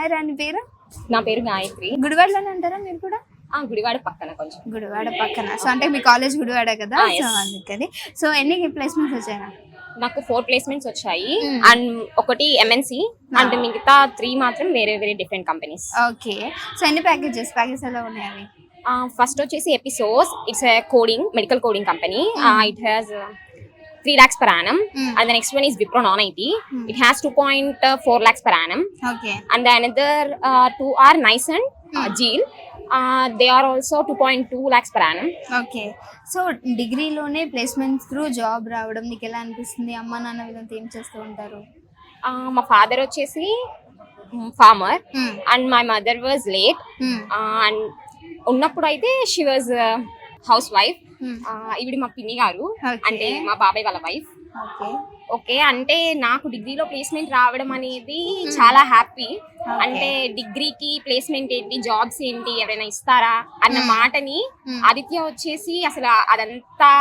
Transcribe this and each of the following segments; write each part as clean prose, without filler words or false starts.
Hi రాణి, పేరు? నా పేరు గాయత్రి. గుడివాడలోనే అంటారా మీరు కూడా? గుడివాడ పక్కన, కొంచెం గుడివాడ పక్కన. సో అంటే మీ కాలేజ్ గుడివాడ కదా, సో అందుకని. సో ఎన్ని ప్లేస్మెంట్స్ వచ్చాయా? నాకు 4 ప్లేస్మెంట్స్ వచ్చాయి. అండ్ ఒకటి ఎంఎన్సి అండ్ మిగతా 3 మాత్రం వేరే వేరే డిఫరెంట్ కంపెనీస్. ఓకే. సో ఎన్ని ప్యాకేజెస్ ఎలా ఉన్నాయి అవి? ఫస్ట్ వచ్చేసి episodes. It's a coding, medical coding company. It has 3 lakhs per annum. And the next one is Wipro non-IT. It has 2.4 lakhs per annum. Okay. And the another 2 are Nice and Jeel. They are also 2.2 lakhs per annum. Okay. So డిగ్రీలోనే placements through job రావడం నీకు ఎలా అనిపిస్తుంది? అమ్మ నాన్న వీళ్ళంతా ఏం చేస్తూ ఉంటారు? మా ఫాదర్ వచ్చేసి farmer and my mother was late. And ఉన్నప్పుడు అయితే షీ వాజ్ హౌస్ వైఫ్. ఇవిడి మా పిన్ని గారు, అంటే మా బాబాయ్ వాళ్ళ వైఫ్. ఓకే. అంటే నాకు డిగ్రీలో ప్లేస్మెంట్ రావడం అనేది చాలా హ్యాపీ. అంటే డిగ్రీకి ప్లేస్మెంట్ ఏంటి, జాబ్స్ ఏంటి, ఎవరైనా ఇస్తారా అన్న మాటని ఆదిత్య వచ్చేసి అసలు అదంతా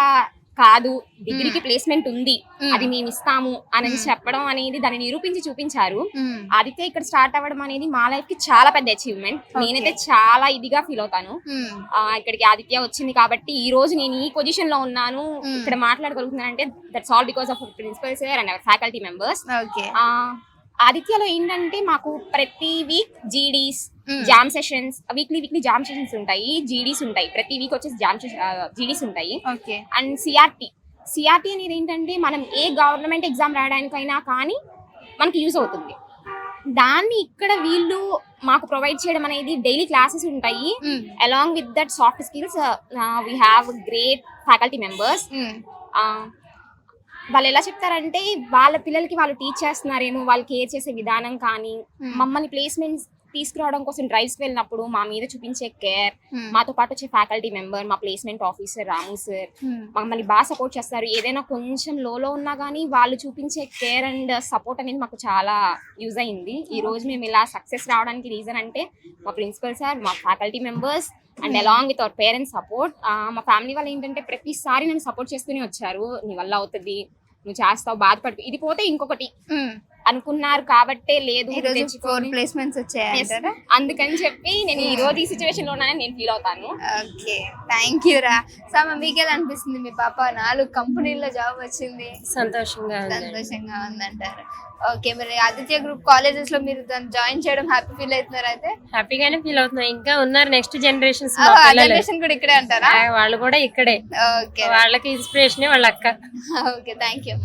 కాదు, డిగ్రీకి ప్లేస్మెంట్ ఉంది, అది మేము ఇస్తాము అని చెప్పడం అనేది దాన్ని నిరూపించి చూపించారు. ఆదిత్య ఇక్కడ స్టార్ట్ అవ్వడం అనేది మా లైఫ్ కి చాలా పెద్ద అచీవ్మెంట్. నేనైతే చాలా ఇదిగా ఫీల్ అవుతాను. ఇక్కడికి ఆదిత్య వచ్చింది కాబట్టి ఈ రోజు నేను ఈ పొజిషన్ లో ఉన్నాను, ఇక్కడ మాట్లాడగలుగుతున్నాను అంటే that's all because of principal sir and our faculty members. ఆదిత్యలో ఏంటంటే మాకు ప్రతి week GDs, JAM sessions, weekly JAM sessions ఉంటాయి, జీడీస్ ఉంటాయి. ప్రతి వీక్ వచ్చేసి జీడీస్ ఉంటాయి. అండ్ సిఆర్టీ అనేది ఏంటంటే మనం ఏ గవర్నమెంట్ ఎగ్జామ్ రాయడానికైనా కానీ మనకి యూజ్ అవుతుంది. దాన్ని ఇక్కడ వీళ్ళు మాకు ప్రొవైడ్ చేయడం అనేది డైలీ క్లాసెస్ ఉంటాయి. Along with that soft skills we have great faculty members. వాళ్ళు ఎలా చెప్తారంటే వాళ్ళ పిల్లలకి వాళ్ళు టీచ్ చేస్తున్నారేమో, వాళ్ళు కేర్ చేసే విధానం కానీ, మమ్మల్ని ప్లేస్మెంట్స్ తీసుకురావడం కోసం డ్రైవ్స్ వెళ్ళినప్పుడు మా మీద చూపించే కేర్, మాతో పాటు వచ్చే ఫ్యాకల్టీ మెంబర్, మా ప్లేస్మెంట్ ఆఫీసర్ రాము సార్ మమ్మల్ని బాగా సపోర్ట్ చేస్తారు. ఏదైనా కొంచెం లోలో ఉన్నా కానీ వాళ్ళు చూపించే కేర్ అండ్ సపోర్ట్ అనేది మాకు చాలా యూజ్ అయింది. ఈ రోజు మేము ఇలా సక్సెస్ రావడానికి రీజన్ అంటే మా ప్రిన్సిపల్ సార్, మా faculty members and along with our parents support. మా ఫ్యామిలీ వాళ్ళు ఏంటంటే ప్రతిసారి నన్ను సపోర్ట్ చేస్తూనే వచ్చారు. నీ వల్ల అవుతుంది, నువ్వు చేస్తావు, బాధపడు, ఇది పోతే ఇంకొకటి అనుకున్నారు కాబట్టే లేదు 4 ప్లేస్మెంట్స్ వచ్చాయి. అందుకని చెప్పి నేను ఈ రోజు ఈ సిచ్యువేషన్ లో ఉన్నానని నేను ఫీల్ అవుతాను. ఓకే, థ్యాంక్ యూ రా. సామ మీకు ఎలా అనిపిస్తుంది? మీ పాప 4 కంపెనీల్లో జాబ్ వచ్చింది, సంతోషంగా ఉందంటారు. ఓకే, మరి ఆదిత్య గ్రూప్ కాలేజెస్ లో మీరు దాన్ని జాయిన్ చేయడం హ్యాపీ ఫీల్ అవుతున్నారు? అయితే హ్యాపీగానే ఫీల్ అవుతున్నా. ఇంకా ఉన్నారు నెక్స్ట్ జనరేషన్స్ కూడా ఇక్కడే అంటారా? వాళ్ళు కూడా ఇక్కడే. ఓకే, వాళ్ళకి ఇన్స్పిరేషన్ వాళ్ళ అక్క. Okay, thank you.